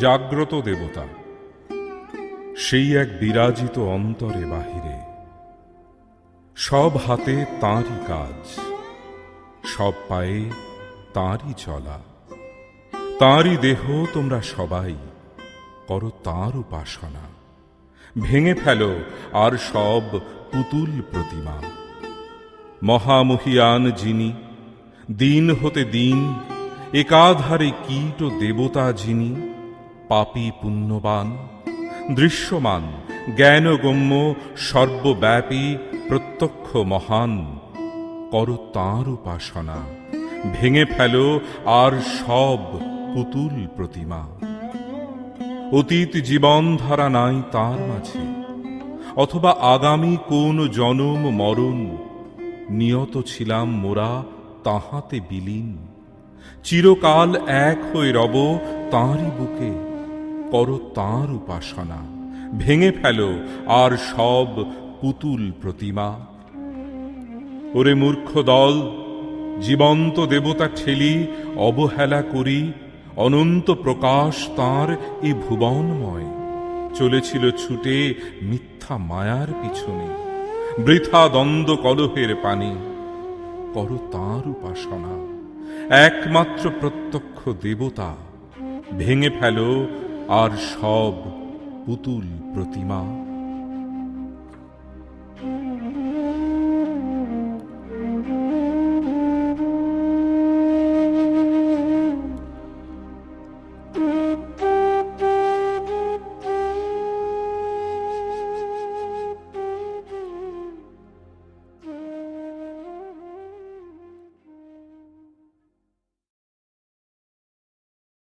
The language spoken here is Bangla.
জাগ্রত দেবতা, সেই এক বিরাজিত অন্তরে বাহিরে। সব হাতে তাঁরই কাজ, সব পায়ে তাঁরই চলা। তাঁরই দেহ তোমরা সবাই, করো তাঁর উপাসনা। ভেঙে ফেলো আর সব পুতুল প্রতিমা। মহামহিয়ান যিনি, দিন হতে দিন একাধারে কীট ও দেবতা যিনি, পাপী পুণ্যবান, দৃশ্যমান, জ্ঞানগম্য, সর্বব্যাপী, প্রত্যক্ষ মহান, করো তাঁর উপাসনা। ভেঙে ফেলো আর সব পুতুল প্রতিমা। অতীত জীবন ধারা নাই তার মাঝে, অথবা আগামী কোন জনম মরণ, নিয়ত ছিলাম মোরা তাহাতে বিলীন। চিরকাল এক হয়ে রব তাঁরই বুকে, করো তাঁর উপাসনা। ভেঙে ফেলো আর সব পুতুল প্রতিমা। ওরে মূর্খ দল, জীবন্ত দেবতা ঠেলি অবহেলা করি, অনন্ত প্রকাশ তাঁর এ ভুবনময়। চলেছিল ছুটে মিথ্যা মায়ার পিছনে, বৃথা দ্বন্দ্ব কলহের পানে। করো তাঁর উপাসনা, একমাত্র প্রত্যক্ষ দেবতা। ভেঙে ফেলো আর সব পুতুল প্রতিমা।